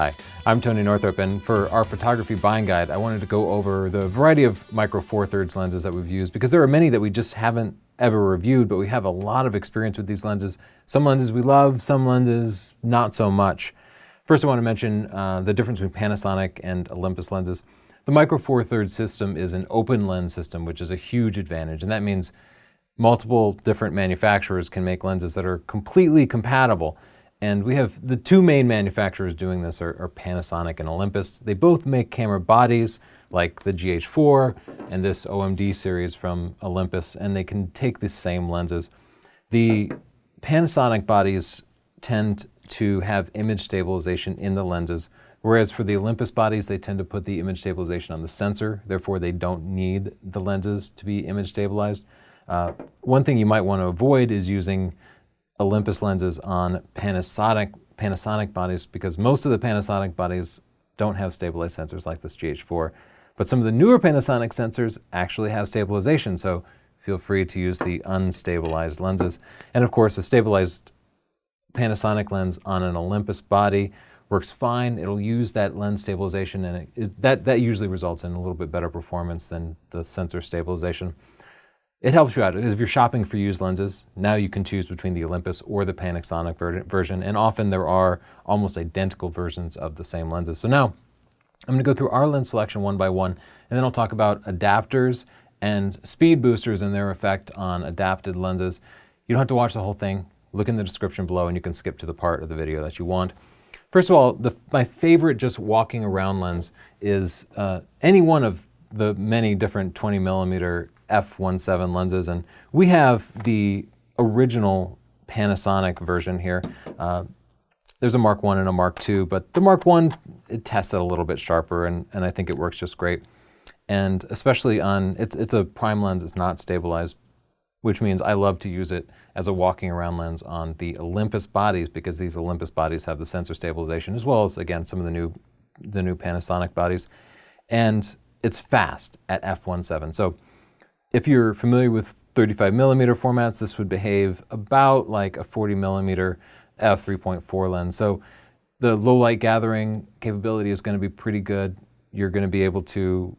Hi, I'm Tony Northrup, and for our photography buying guide, I wanted to go over the variety of micro four thirds lenses that we've used, because there are many that we just haven't ever reviewed, but we have a lot of experience with these lenses. Some lenses we love, some lenses not so much. First, I want to mention the difference between Panasonic and Olympus lenses. The micro four thirds system is an open lens system, which is a huge advantage, and that means multiple different manufacturers can make lenses that are completely compatible. And we have the two main manufacturers doing this are Panasonic and Olympus. They both make camera bodies like the GH4 and this OMD series from Olympus, and they can take the same lenses. The Panasonic bodies tend to have image stabilization in the lenses, whereas for the Olympus bodies, they tend to put the image stabilization on the sensor. Therefore, they don't need the lenses to be image stabilized. One thing you might want to avoid is using Olympus lenses on Panasonic bodies, because most of the Panasonic bodies don't have stabilized sensors like this GH4, but some of the newer Panasonic sensors actually have stabilization, so feel free to use the unstabilized lenses. And of course, a stabilized Panasonic lens on an Olympus body works fine. It'll use that lens stabilization, and that usually results in a little bit better performance than the sensor stabilization. It helps you out. If you're shopping for used lenses, now you can choose between the Olympus or the Panasonic version, and often there are almost identical versions of the same lenses. So now, I'm going to go through our lens selection one by one, and then I'll talk about adapters and speed boosters and their effect on adapted lenses. You don't have to watch the whole thing. Look in the description below, and you can skip to the part of the video that you want. First of all, my favorite just walking around lens is any one of the many different 20mm f1.7 lenses, and we have the original Panasonic version here. There's a Mark I and a Mark II, but the Mark I, it tests it a little bit sharper, and I think it works just great. And especially on, it's a prime lens, it's not stabilized, which means I love to use it as a walking around lens on the Olympus bodies, because these Olympus bodies have the sensor stabilization, as well as, again, some of the new Panasonic bodies. And it's fast at f1.7. So if you're familiar with 35mm formats, this would behave about like a 40mm f3.4 lens. So the low light gathering capability is going to be pretty good. You're going to be able to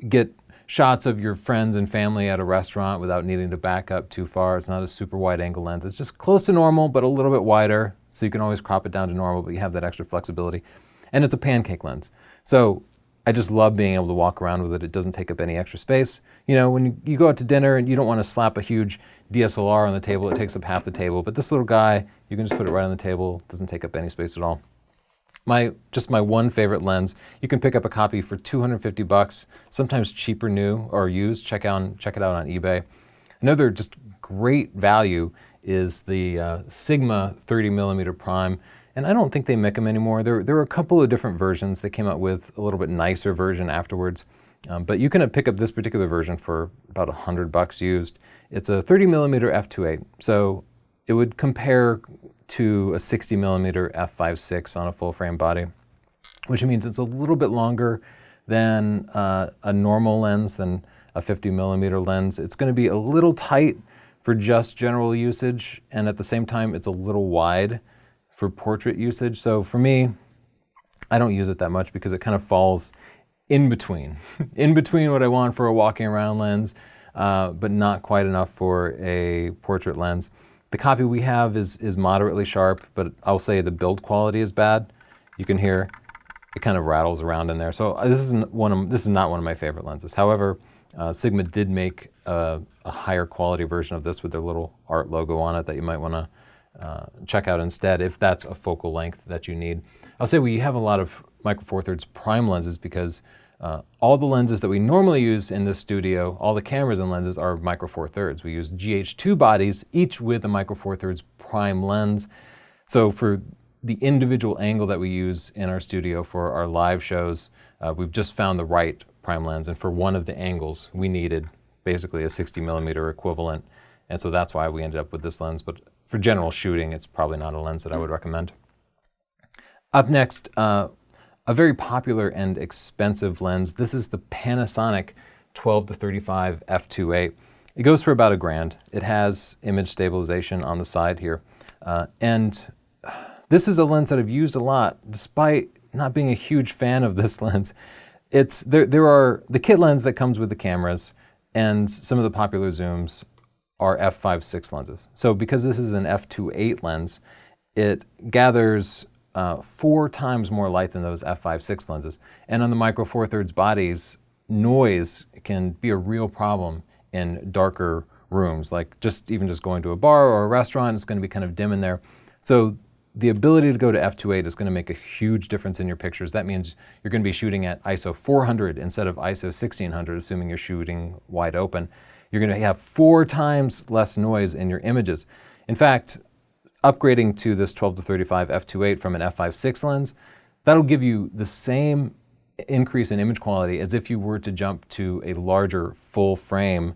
get shots of your friends and family at a restaurant without needing to back up too far. It's not a super wide angle lens. It's just close to normal, but a little bit wider. So you can always crop it down to normal, but you have that extra flexibility. And it's a pancake lens. So I just love being able to walk around with it. It doesn't take up any extra space. You know, when you go out to dinner and you don't want to slap a huge DSLR on the table, it takes up half the table. But this little guy, you can just put it right on the table. It doesn't take up any space at all. My one favorite lens, you can pick up a copy for $250, sometimes cheaper new or used. Check it out on eBay. Another just great value is the Sigma 30mm prime. And I don't think they make them anymore. There are a couple of different versions. They came out with a little bit nicer version afterwards. But you can pick up this particular version for about $100 used. It's a 30mm f2.8. So it would compare to a 60mm f5.6 on a full frame body, which means it's a little bit longer than a normal lens, than a 50mm lens. It's going to be a little tight for just general usage, and at the same time, it's a little wide for portrait usage. So for me, I don't use it that much because it kind of falls in between what I want for a walking around lens, but not quite enough for a portrait lens. The copy we have is moderately sharp, but I'll say the build quality is bad. You can hear it kind of rattles around in there. So this is not one of my favorite lenses. However, Sigma did make a higher quality version of this with their little art logo on it that you might want to check out instead if that's a focal length that you need. I'll say we have a lot of micro four thirds prime lenses because all the lenses that we normally use in the studio, all the cameras and lenses are micro four thirds. We use GH2 bodies, each with a micro four thirds prime lens. So for the individual angle that we use in our studio for our live shows, we've just found the right prime lens. And for one of the angles, we needed basically a 60mm equivalent. And so that's why we ended up with this lens. But for general shooting, it's probably not a lens that I would recommend. Up next, a very popular and expensive lens. This is the Panasonic 12-35 f2.8. It goes for about $1,000. It has image stabilization on the side here. And This is a lens that I've used a lot, despite not being a huge fan of this lens. There are the kit lens that comes with the cameras, and some of the popular zooms are f/5.6 lenses. So because this is an f/2.8 lens, it gathers 4 times more light than those f/5.6 lenses. And on the Micro Four Thirds bodies, noise can be a real problem in darker rooms, like even just going to a bar or a restaurant, it's going to be kind of dim in there. So the ability to go to f/2.8 is going to make a huge difference in your pictures. That means you're going to be shooting at ISO 400 instead of ISO 1600, assuming you're shooting wide open. You're going to have 4 times less noise in your images. In fact, upgrading to this 12-35 f/2.8 from an f/5.6 lens, that'll give you the same increase in image quality as if you were to jump to a larger full frame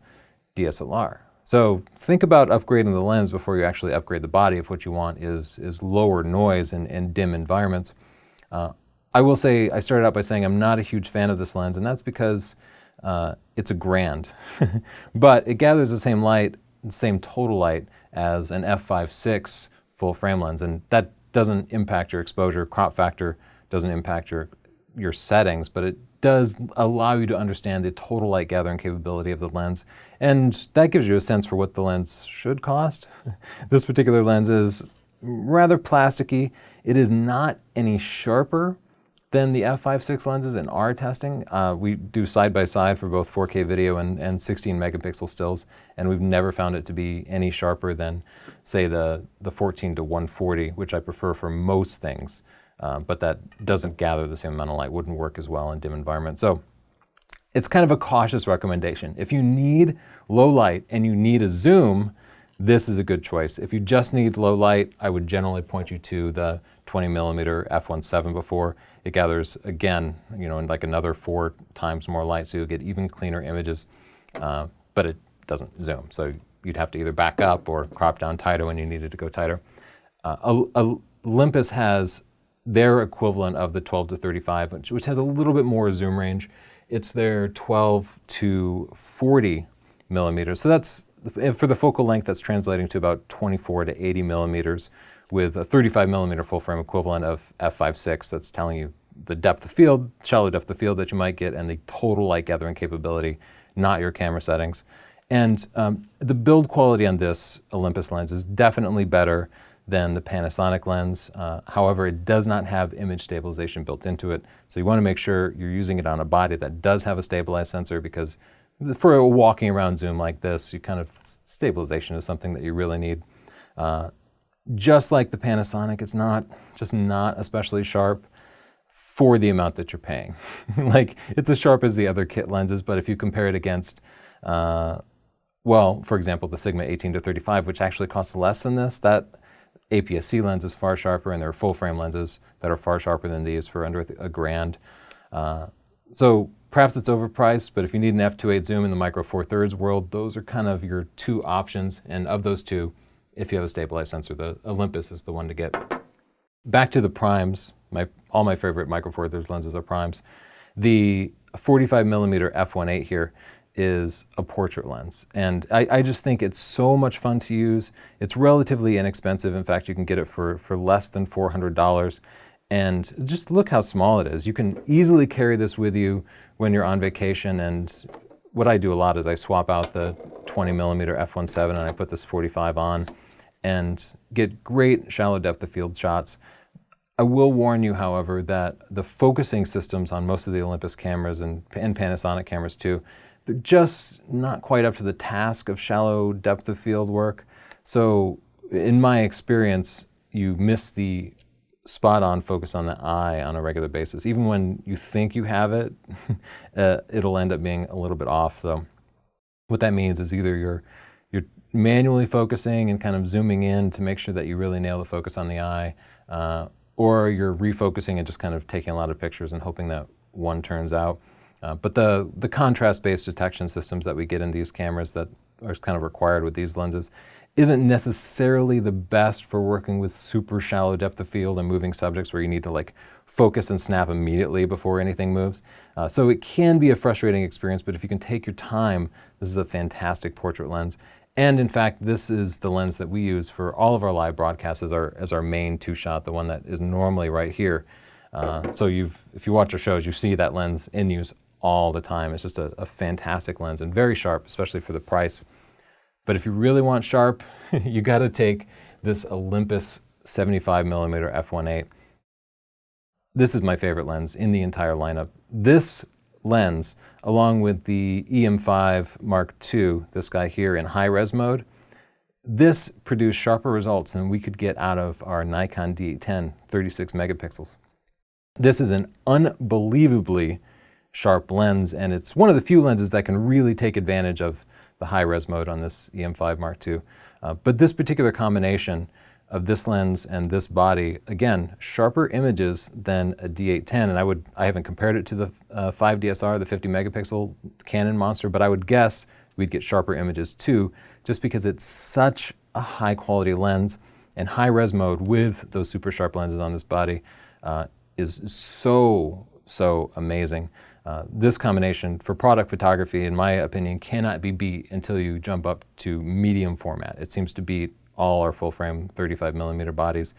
DSLR. So think about upgrading the lens before you actually upgrade the body if what you want is lower noise in dim environments. I will say, I started out by saying I'm not a huge fan of this lens, and that's because it's a grand. But it gathers the same light, the same total light as an f/5.6 full frame lens, and that doesn't impact your exposure. Crop factor doesn't impact your settings, but it does allow you to understand the total light gathering capability of the lens, and that gives you a sense for what the lens should cost. This particular lens is rather plasticky. It is not any sharper than the f/5.6 lenses in our testing. We do side-by-side for both 4K video and 16 megapixel stills, and we've never found it to be any sharper than, say, the 14-140, which I prefer for most things. But that doesn't gather the same amount of light, wouldn't work as well in dim environments. So it's kind of a cautious recommendation. If you need low light and you need a zoom, this is a good choice. If you just need low light, I would generally point you to the 20mm f1.7 before. It gathers, again, in like another 4 times more light, so you'll get even cleaner images, but it doesn't zoom. So you'd have to either back up or crop down tighter when you needed to go tighter. Olympus has their equivalent of the 12-35, which has a little bit more zoom range. It's their 12-40 millimeters. So that's, for the focal length, that's translating to about 24 to 80 millimeters with a 35 millimeter full frame equivalent of f/5.6. That's telling you the depth of field, shallow depth of field that you might get, and the total light gathering capability, not your camera settings. And the build quality on this Olympus lens is definitely better than the Panasonic lens. However, it does not have image stabilization built into it. So you want to make sure you're using it on a body that does have a stabilized sensor, because for a walking around zoom like this, stabilization is something that you really need. Just like the Panasonic, it's not especially sharp for the amount that you're paying. Like, it's as sharp as the other kit lenses, but if you compare it against, for example, the Sigma 18-35, which actually costs less than this, that APS-C lens is far sharper, and there are full frame lenses that are far sharper than these for under $1,000. So perhaps it's overpriced, but if you need an f/2.8 zoom in the Micro Four Thirds world, those are kind of your 2 options. And of those 2, if you have a stabilized sensor, the Olympus is the one to get. Back to the primes. All my favorite Micro Four Thirds lenses are primes. The 45 millimeter f1.8 here is a portrait lens, and I just think it's so much fun to use. It's relatively inexpensive. In fact, you can get it for less than $400, and just look how small it is. You can easily carry this with you when you're on vacation, and what I do a lot is I swap out the 20 millimeter f1.7 and I put this 45 on and get great shallow depth of field shots. I will warn you, however, that the focusing systems on most of the Olympus cameras and Panasonic cameras too, they're just not quite up to the task of shallow depth of field work. So in my experience, you miss the spot-on focus on the eye on a regular basis. Even when you think you have it, it'll end up being a little bit off. So what that means is either you're manually focusing and kind of zooming in to make sure that you really nail the focus on the eye, or you're refocusing and just kind of taking a lot of pictures and hoping that one turns out. But the contrast-based detection systems that we get in these cameras that are kind of required with these lenses isn't necessarily the best for working with super shallow depth of field and moving subjects where you need to like focus and snap immediately before anything moves. So it can be a frustrating experience, but if you can take your time, this is a fantastic portrait lens. And in fact, this is the lens that we use for all of our live broadcasts as our main two-shot, the one that is normally right here. So if you watch our shows, you see that lens in use all the time. It's just a fantastic lens and very sharp, especially for the price. But if you really want sharp, you got to take this Olympus 75mm f1.8. This is my favorite lens in the entire lineup. This lens, along with the EM5 Mark II, this guy here in high-res mode, this produced sharper results than we could get out of our Nikon D810, 36 megapixels. This is an unbelievably sharp lens, and it's one of the few lenses that can really take advantage of the high-res mode on this EM5 Mark II. But this particular combination of this lens and this body, again, sharper images than a D810, and I haven't compared it to the 5DSR, the 50 megapixel Canon monster, but I would guess we'd get sharper images too, just because it's such a high quality lens, and high-res mode with those super sharp lenses on this body is so amazing. This combination for product photography, in my opinion, cannot be beat until you jump up to medium format. It seems to beat all our full-frame 35mm bodies.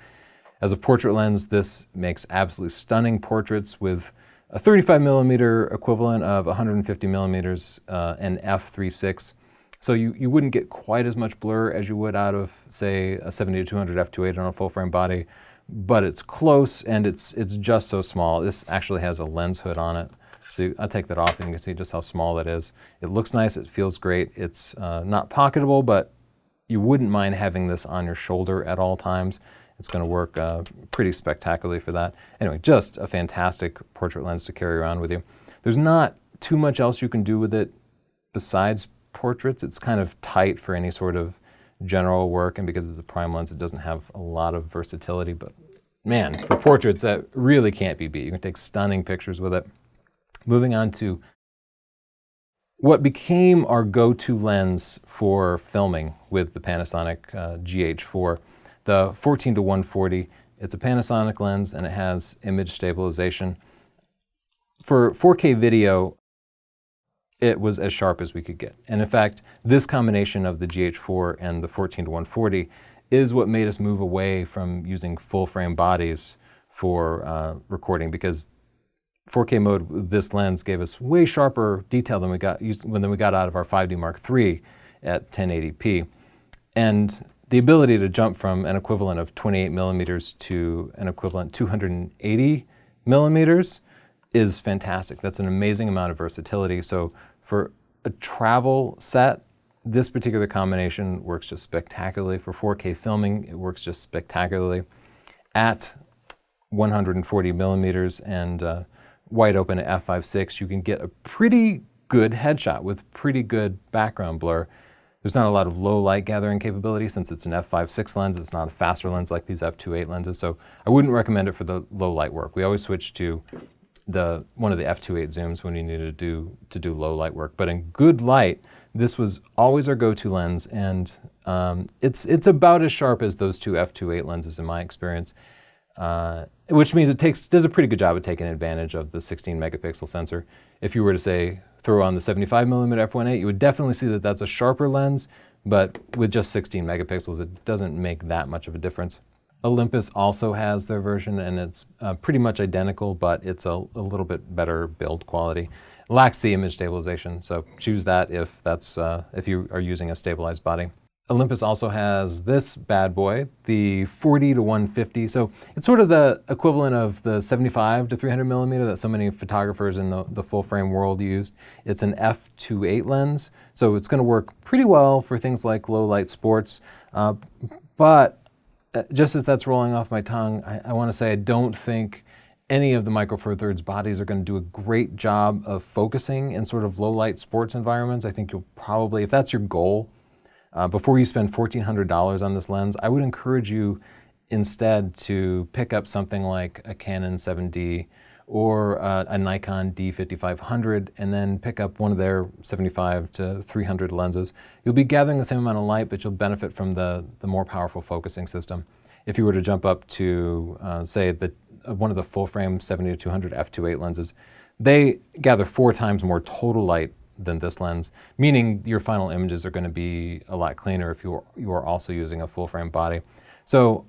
As a portrait lens, this makes absolutely stunning portraits with a 35mm equivalent of 150mm and f3.6. So you wouldn't get quite as much blur as you would out of, say, a 70-200 f2.8 on a full-frame body, but it's close and it's just so small. This actually has a lens hood on it. So I'll take that off and you can see just how small that is. It looks nice, it feels great. It's not pocketable, but you wouldn't mind having this on your shoulder at all times. It's going to work pretty spectacularly for that. Anyway, just a fantastic portrait lens to carry around with you. There's not too much else you can do with it besides portraits. It's kind of tight for any sort of general work, and because it's a prime lens, it doesn't have a lot of versatility, but man, for portraits, that really can't be beat. You can take stunning pictures with it. Moving on to what became our go-to lens for filming with the Panasonic GH4, the 14-140. It's a Panasonic lens and it has image stabilization. For 4K video, it was as sharp as we could get. And in fact, this combination of the GH4 and the 14-140 is what made us move away from using full-frame bodies for recording, because 4K mode with this lens gave us way sharper detail than we got out of our 5D Mark III at 1080p. And the ability to jump from an equivalent of 28mm to an equivalent 280mm is fantastic. That's an amazing amount of versatility. So for a travel set, this particular combination works just spectacularly. For 4K filming, it works just spectacularly. At 140mm and wide open at f5.6, you can get a pretty good headshot with pretty good background blur. There's not a lot of low light gathering capability since it's an f5.6 lens. It's not a faster lens like these f2.8 lenses, so I wouldn't recommend it for the low light work. We always switch to one of the f2.8 zooms when we needed to do low light work. But in good light, this was always our go-to lens, and it's about as sharp as those two f2.8 lenses in my experience. Which means it does a pretty good job of taking advantage of the 16 megapixel sensor. If you were to say throw on the 75mm f1.8, you would definitely see that that's a sharper lens, but with just 16 megapixels, it doesn't make that much of a difference. Olympus also has their version, and it's pretty much identical, but it's a little bit better build quality. It lacks the image stabilization, so choose that if you are using a stabilized body. Olympus also has this bad boy, the 40-150. So it's sort of the equivalent of the 75-300mm that so many photographers in the full frame world used. It's an f2.8 lens, so it's going to work pretty well for things like low light sports. But just as that's rolling off my tongue, I want to say I don't think any of the Micro Four Thirds bodies are going to do a great job of focusing in sort of low light sports environments. I think you'll probably, if that's your goal, before you spend $1,400 on this lens, I would encourage you instead to pick up something like a Canon 7D or a Nikon D5500, and then pick up one of their 75-300 lenses. You'll be gathering the same amount of light, but you'll benefit from the more powerful focusing system. If you were to jump up to, say, one of the full-frame 70-200 f2.8 lenses, they gather 4 times more total light than this lens, meaning your final images are going to be a lot cleaner if you are also using a full frame body. So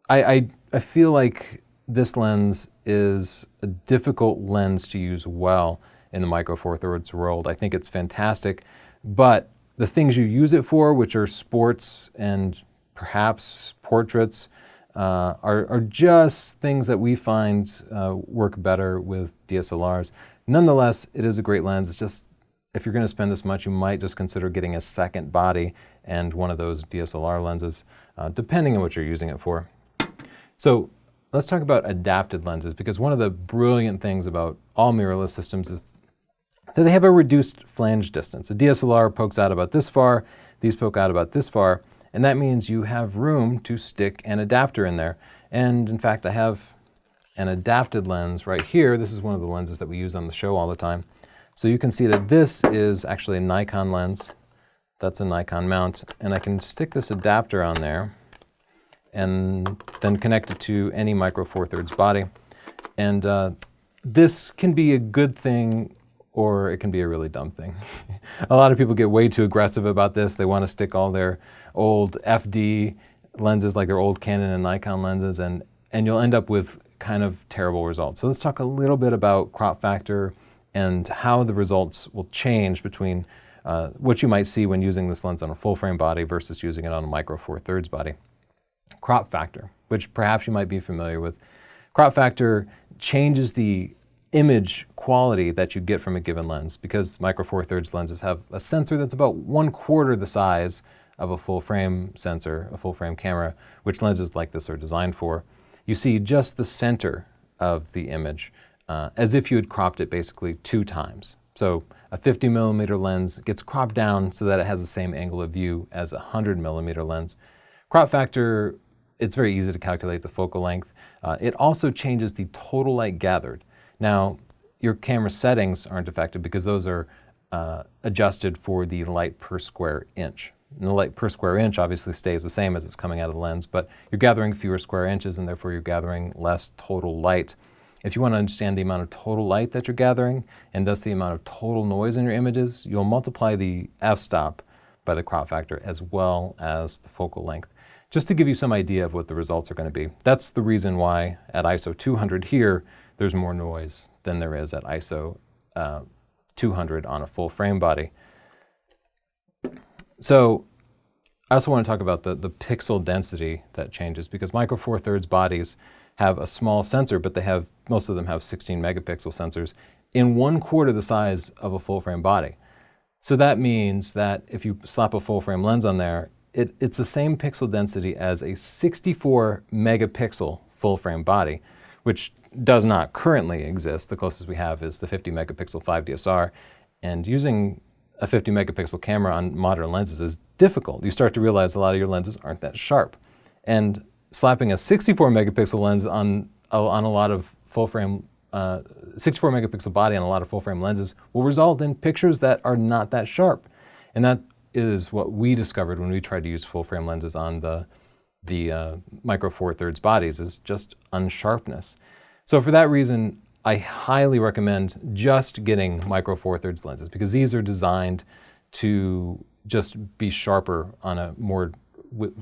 I feel like this lens is a difficult lens to use well in the Micro Four Thirds world. I think it's fantastic, but the things you use it for, which are sports and perhaps portraits, are just things that we find work better with DSLRs. Nonetheless, it is a great lens. It's just, if you're going to spend this much, you might just consider getting a second body and one of those DSLR lenses, depending on what you're using it for. So let's talk about adapted lenses, because one of the brilliant things about all mirrorless systems is that they have a reduced flange distance. A DSLR pokes out about this far, these poke out about this far, and that means you have room to stick an adapter in there. And in fact, I have an adapted lens right here. This is one of the lenses that we use on the show all the time. So you can see that this is actually a Nikon lens. That's a Nikon mount, and I can stick this adapter on there and then connect it to any Micro Four Thirds body. And this can be a good thing, or it can be a really dumb thing. A lot of people get way too aggressive about this. They want to stick all their old FD lenses, like their old Canon and Nikon lenses, and you'll end up with kind of terrible results. So let's talk a little bit about crop factor and how the results will change between what you might see when using this lens on a full frame body versus using it on a Micro Four Thirds body. Crop factor, which perhaps you might be familiar with. Crop factor changes the image quality that you get from a given lens, because Micro Four Thirds lenses have a sensor that's about 1/4 the size of a full frame sensor, a full frame camera, which lenses like this are designed for. You see just the center of the image, as if you had cropped it basically 2 times. So a 50mm lens gets cropped down so that it has the same angle of view as a 100mm lens. Crop factor, it's very easy to calculate the focal length. It also changes the total light gathered. Now, your camera settings aren't affected because those are adjusted for the light per square inch. And the light per square inch obviously stays the same as it's coming out of the lens, but you're gathering fewer square inches and therefore you're gathering less total light. If you want to understand the amount of total light that you're gathering and thus the amount of total noise in your images, you'll multiply the f-stop by the crop factor as well as the focal length, just to give you some idea of what the results are going to be. That's the reason why at ISO 200 here, there's more noise than there is at ISO 200 on a full frame body. So I also want to talk about the pixel density that changes, because Micro Four Thirds bodies have a small sensor, but most of them have 16 megapixel sensors in 1/4 the size of a full frame body. So that means that if you slap a full frame lens on there, it's the same pixel density as a 64 megapixel full frame body, which does not currently exist. The closest we have is the 50 megapixel 5DSR, and using a 50 megapixel camera on modern lenses is difficult. You start to realize a lot of your lenses aren't that sharp. And slapping a 64 megapixel lens on a lot of full frame, 64 megapixel body on a lot of full frame lenses will result in pictures that are not that sharp. And that is what we discovered when we tried to use full frame lenses on the Micro Four Thirds bodies, is just unsharpness. So for that reason, I highly recommend just getting Micro Four Thirds lenses, because these are designed to just be sharper on a more,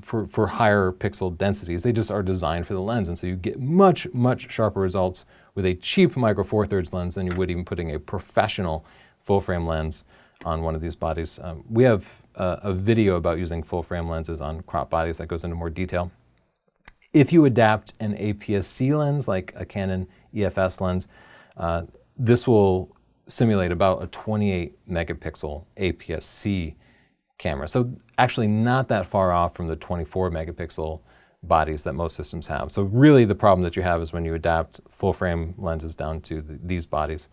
for higher pixel densities. They just are designed for the lens, and so you get much, much sharper results with a cheap Micro Four Thirds lens than you would even putting a professional full frame lens on one of these bodies. We have a video about using full frame lenses on crop bodies that goes into more detail. If you adapt an APS-C lens, like a Canon EFS lens, this will simulate about a 28 megapixel APS-C camera. So actually not that far off from the 24 megapixel bodies that most systems have. So really the problem that you have is when you adapt full frame lenses down to these bodies.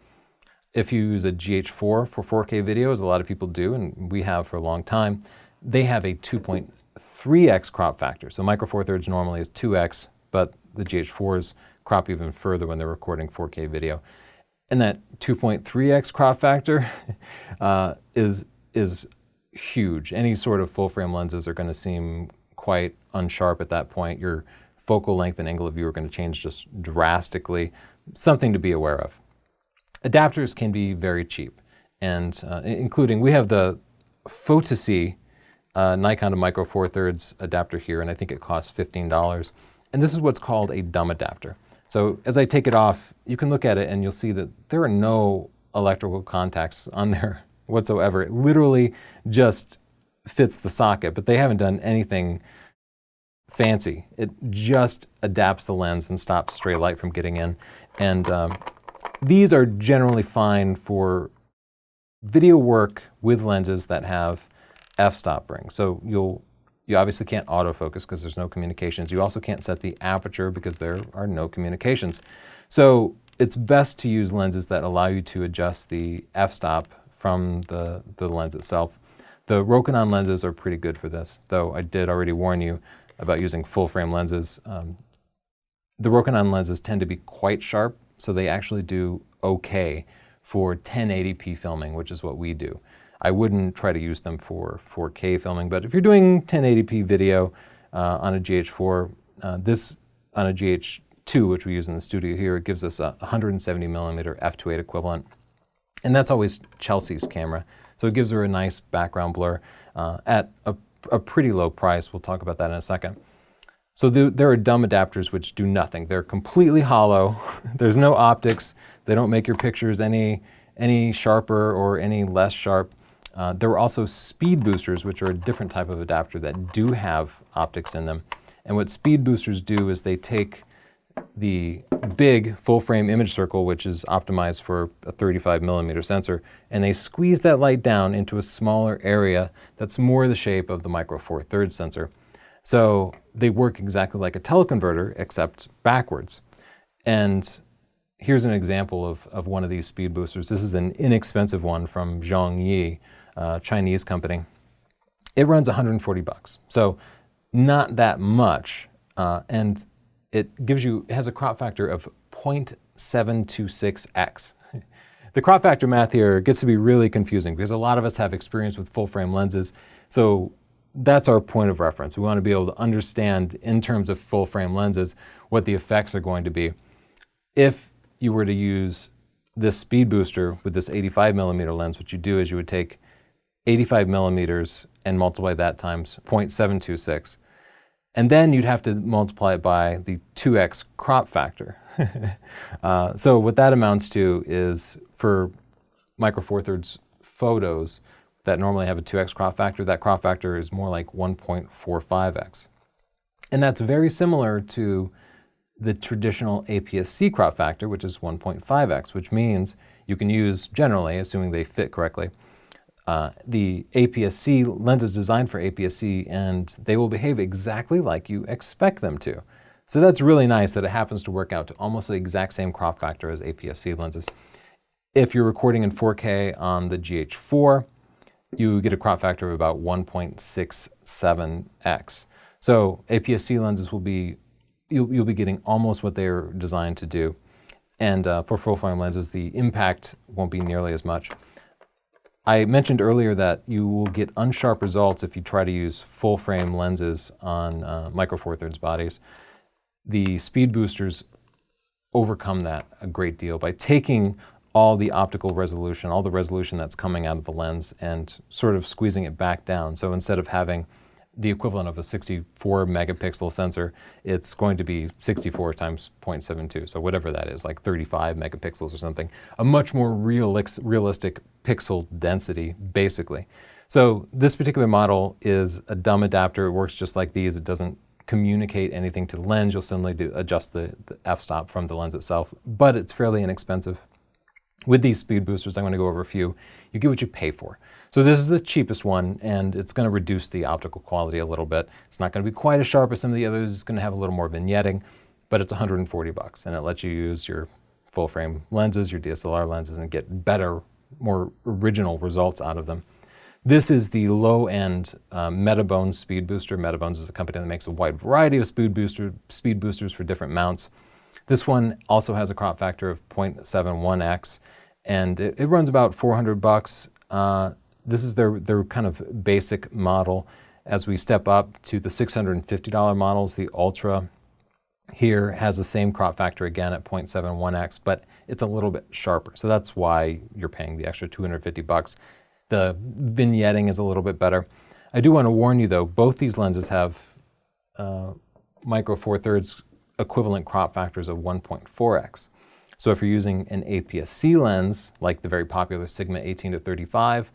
If you use a GH4 for 4K video, as a lot of people do, and we have for a long time, they have a 2.3x crop factor. So Micro Four Thirds normally is 2x, but the GH4s crop even further when they're recording 4K video. And that 2.3x crop factor is huge. Any sort of full frame lenses are going to seem quite unsharp at that point. Your focal length and angle of view are going to change just drastically. Something to be aware of. Adapters can be very cheap, and including, we have the Photocy Nikon to Micro Four Thirds adapter here, and I think it costs $15. And this is what's called a dumb adapter. So as I take it off, you can look at it and you'll see that there are no electrical contacts on there whatsoever. It literally just fits the socket, but they haven't done anything fancy. It just adapts the lens and stops stray light from getting in. And these are generally fine for video work with lenses that have f-stop rings. So you obviously can't autofocus because there's no communications. You also can't set the aperture because there are no communications. So it's best to use lenses that allow you to adjust the f-stop from the lens itself. The Rokinon lenses are pretty good for this, though I did already warn you about using full-frame lenses. The Rokinon lenses tend to be quite sharp, so they actually do okay for 1080p filming, which is what we do. I wouldn't try to use them for 4K filming, but if you're doing 1080p video on a GH4, this on a GH2, which we use in the studio here, it gives us a 170mm f2.8 equivalent. And that's always Chelsea's camera. So it gives her a nice background blur at a pretty low price. We'll talk about that in a second. So there are dumb adapters which do nothing. They're completely hollow. There's no optics. They don't make your pictures any sharper or any less sharp. There are also speed boosters, which are a different type of adapter that do have optics in them. And what speed boosters do is they take the big full-frame image circle, which is optimized for a 35mm sensor, and they squeeze that light down into a smaller area that's more the shape of the Micro Four Thirds sensor. So they work exactly like a teleconverter, except backwards. And here's an example of one of these speed boosters. This is an inexpensive one from Zhongyi, a Chinese company. It runs $140, so not that much, and it has a crop factor of 0.726x. The crop factor math here gets to be really confusing because a lot of us have experience with full frame lenses, so that's our point of reference. We want to be able to understand in terms of full frame lenses what the effects are going to be. If you were to use this speed booster with this 85mm lens, what you do is you would take 85mm and multiply that times 0.726. And then you'd have to multiply it by the 2x crop factor. So what that amounts to is, for Micro Four Thirds photos that normally have a 2x crop factor, that crop factor is more like 1.45x. And that's very similar to the traditional APS-C crop factor, which is 1.5x, which means you can use, generally, assuming they fit correctly, the APS-C lenses designed for APS-C, and they will behave exactly like you expect them to. So that's really nice that it happens to work out to almost the exact same crop factor as APS-C lenses. If you're recording in 4K on the GH4, you get a crop factor of about 1.67x. So APS-C lenses will be, you'll be getting almost what they're designed to do. And for full-frame lenses, the impact won't be nearly as much. I mentioned earlier that you will get unsharp results if you try to use full-frame lenses on Micro Four Thirds bodies. The speed boosters overcome that a great deal by taking all the optical resolution, all the resolution that's coming out of the lens, and sort of squeezing it back down. So instead of having the equivalent of a 64 megapixel sensor, it's going to be 64 times 0.72, so whatever that is, like 35 megapixels or something. A much more realistic pixel density, basically. So this particular model is a dumb adapter. It works just like these. It doesn't communicate anything to the lens. You'll simply adjust the f-stop from the lens itself, but it's fairly inexpensive. With these speed boosters, I'm going to go over a few. You get what you pay for. So this is the cheapest one, and it's going to reduce the optical quality a little bit. It's not going to be quite as sharp as some of the others. It's going to have a little more vignetting, but it's $140, and it lets you use your full-frame lenses, your DSLR lenses, and get better, more original results out of them. This is the low-end Metabones speed booster. Metabones is a company that makes a wide variety of speed boosters for different mounts. This one also has a crop factor of 0.71x, and it runs about $400. This is their kind of basic model. As we step up to the $650 models, the Ultra here has the same crop factor again at 0.71x, but it's a little bit sharper. So that's why you're paying the extra $250. The vignetting is a little bit better. I do want to warn you though, both these lenses have micro four thirds equivalent crop factors of 1.4x. So if you're using an APS-C lens, like the very popular Sigma 18-35,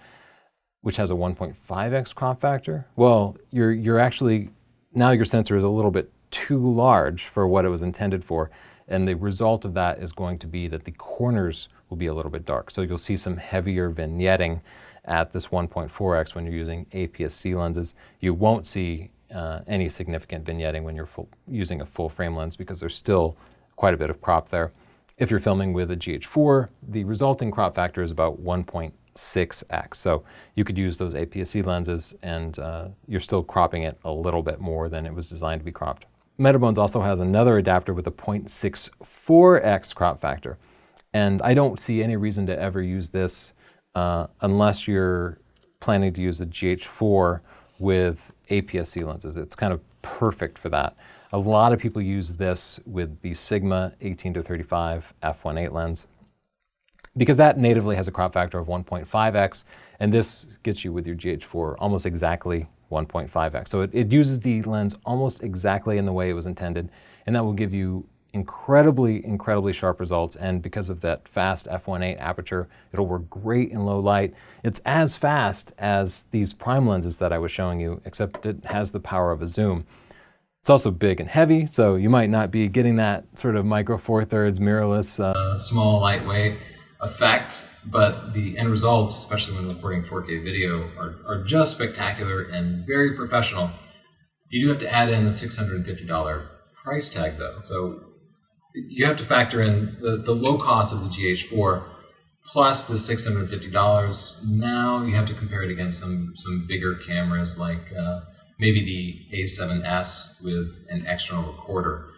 which has a 1.5x crop factor, well, you're actually, now your sensor is a little bit too large for what it was intended for. And the result of that is going to be that the corners will be a little bit dark. So you'll see some heavier vignetting at this 1.4x when you're using APS-C lenses. You won't see any significant vignetting when you're using a full frame lens because there's still quite a bit of crop there. If you're filming with a GH4, the resulting crop factor is about 1.6x. So you could use those APS-C lenses and you're still cropping it a little bit more than it was designed to be cropped. Metabones also has another adapter with a 0.64x crop factor. And I don't see any reason to ever use this unless you're planning to use the GH4 with APS-C lenses. It's kind of perfect for that. A lot of people use this with the Sigma 18-35 f1.8 lens because that natively has a crop factor of 1.5x, and this gets you with your GH4 almost exactly 1.5x. So it uses the lens almost exactly in the way it was intended, and that will give you incredibly sharp results. And because of that fast f1.8 aperture, it'll work great in low light. It's as fast as these prime lenses that I was showing you, except it has the power of a zoom. It's also big and heavy, so you might not be getting that sort of micro four thirds mirrorless, small, lightweight effect, but the end results, especially when recording 4K video, are just spectacular and very professional. You do have to add in the $650 price tag though. So you have to factor in the low cost of the GH4 plus the $650. Now you have to compare it against some bigger cameras like maybe the A7S with an external recorder.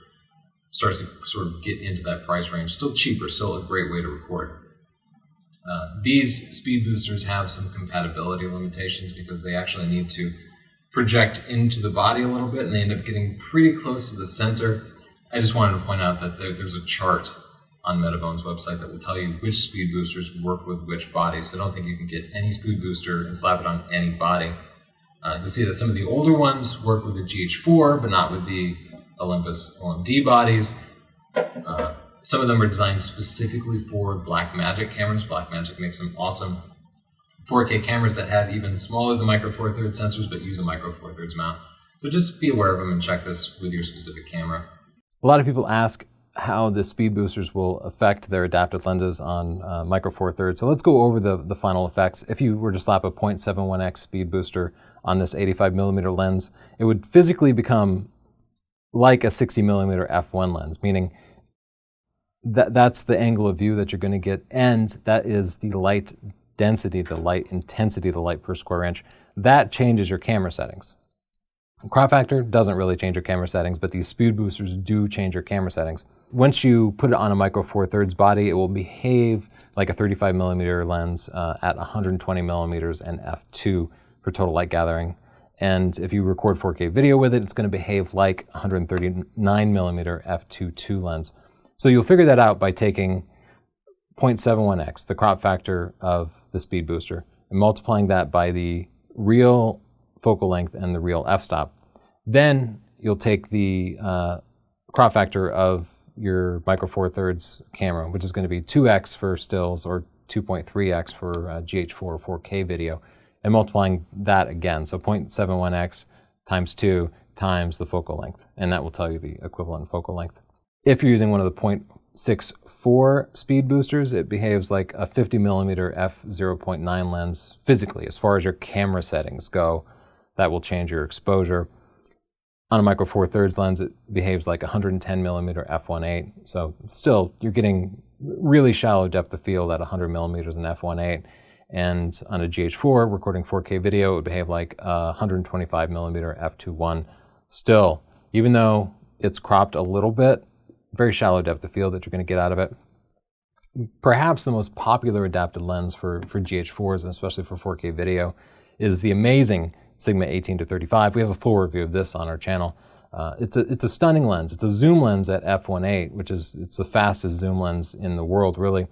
Starts to sort of get into that price range. Still cheaper, still a great way to record. These speed boosters have some compatibility limitations because they actually need to project into the body a little bit and they end up getting pretty close to the sensor. I just wanted to point out that there's a chart on Metabones' website that will tell you which speed boosters work with which body. So I don't think you can get any speed booster and slap it on any body. You'll see that some of the older ones work with the GH4, but not with the Olympus OMD bodies. Some of them are designed specifically for Blackmagic cameras. Blackmagic makes some awesome 4K cameras that have even smaller than micro four thirds sensors, but use a micro four thirds mount. So just be aware of them and check this with your specific camera. A lot of people ask how the speed boosters will affect their adapted lenses on micro four thirds. So let's go over the final effects. If you were to slap a 0.71x speed booster on this 85mm lens, it would physically become like a 60mm f1 lens, meaning that's the angle of view that you're going to get, and that is the light density, the light intensity, the light per square inch. That changes your camera settings. Crop factor doesn't really change your camera settings, but these speed boosters do change your camera settings. Once you put it on a micro four thirds body, it will behave like a 35mm lens at 120mm and f2 for total light gathering. And if you record 4K video with it, it's going to behave like 139mm f2.2 lens. So you'll figure that out by taking 0.71x, the crop factor of the speed booster, and multiplying that by the real focal length and the real f-stop. Then you'll take the crop factor of your micro four thirds camera, which is going to be 2x for stills or 2.3x for GH4 or 4K video, and multiplying that again. So 0.71x times 2 times the focal length, and that will tell you the equivalent focal length. If you're using one of the 0.64 speed boosters, it behaves like a 50mm f0.9 lens physically. As far as your camera settings go, that will change your exposure. On a micro four thirds lens, it behaves like 110mm f1.8. So still, you're getting really shallow depth of field at 100mm in f1.8. And on a GH4, recording 4K video, it would behave like 125mm f2.1. Still, even though it's cropped a little bit, very shallow depth of field that you're going to get out of it. Perhaps the most popular adapted lens for GH4s, and especially for 4K video, is the amazing Sigma 18-35. We have a full review of this on our channel. It's a stunning lens. It's a zoom lens at f1.8, it's the fastest zoom lens in the world, really.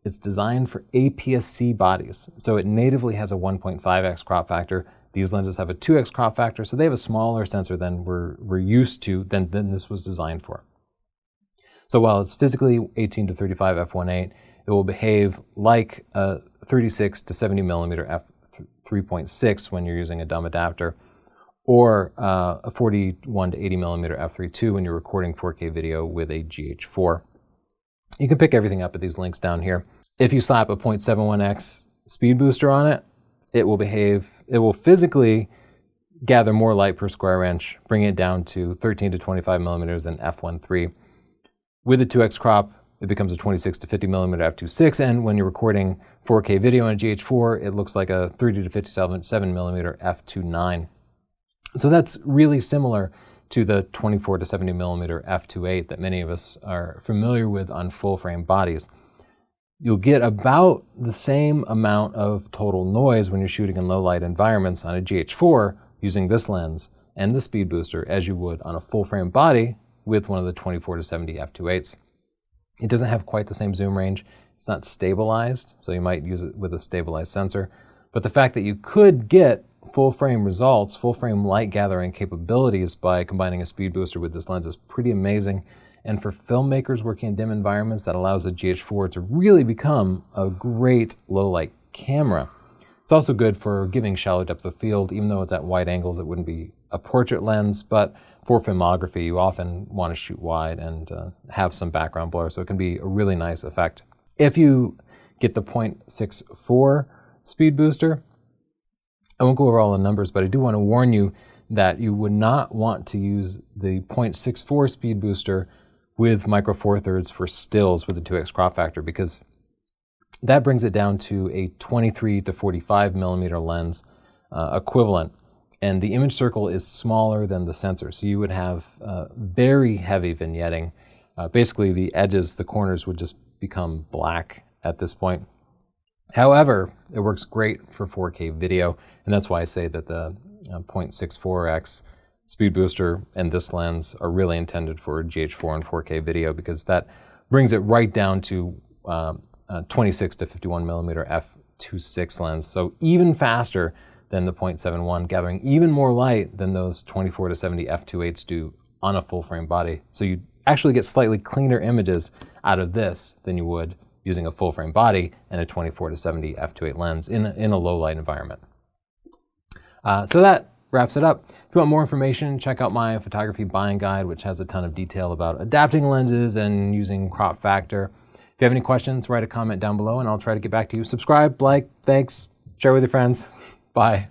It's designed for APS-C bodies, so it natively has a 1.5x crop factor. These lenses have a 2x crop factor, so they have a smaller sensor than we're used to, than this was designed for. So while it's physically 18 to 35 f1.8, it will behave like a 36 to 70 millimeter f3.6 when you're using a dumb adapter, or a 41 to 80 millimeter f3.2 when you're recording 4K video with a GH4. You can pick everything up at these links down here. If you slap a 0.71x speed booster on it, it will physically gather more light per square inch, bring it down to 13 to 25 millimeters in f1.3. With a 2x crop, it becomes a 26 to 50 millimeter f2.6, and when you're recording 4K video on a GH4, it looks like a 30 to 57 millimeter f2.9. So that's really similar to the 24 to 70 millimeter f2.8 that many of us are familiar with on full frame bodies. You'll get about the same amount of total noise when you're shooting in low light environments on a GH4 using this lens and the speed booster as you would on a full frame body with one of the 24 to 70 f2.8s. It doesn't have quite the same zoom range. It's not stabilized, so you might use it with a stabilized sensor. But the fact that you could get full frame results, full frame light gathering capabilities by combining a speed booster with this lens is pretty amazing. And for filmmakers working in dim environments, that allows the GH4 to really become a great low light camera. It's also good for giving shallow depth of field. Even though it's at wide angles, it wouldn't be a portrait lens, but for filmography, you often want to shoot wide and have some background blur, so it can be a really nice effect. If you get the 0.64 speed booster, I won't go over all the numbers, but I do want to warn you that you would not want to use the 0.64 speed booster with micro four thirds for stills with a 2x crop factor, because that brings it down to a 23 to 45 millimeter lens equivalent. And the image circle is smaller than the sensor, so you would have very heavy vignetting. Basically, the edges, the corners would just become black at this point. However, it works great for 4K video, and that's why I say that the 0.64x speed booster and this lens are really intended for GH4 and 4K video, because that brings it right down to 26 to 51 millimeter f2.6 lens, so even faster than the 0.71, gathering even more light than those 24 to 70 f2.8s do on a full frame body. So you actually get slightly cleaner images out of this than you would using a full frame body and a 24 to 70 f2.8 lens in a low light environment. So that wraps it up. If you want more information, check out my photography buying guide, which has a ton of detail about adapting lenses and using crop factor. If you have any questions, write a comment down below and I'll try to get back to you. Subscribe, like, thanks, share with your friends. Bye.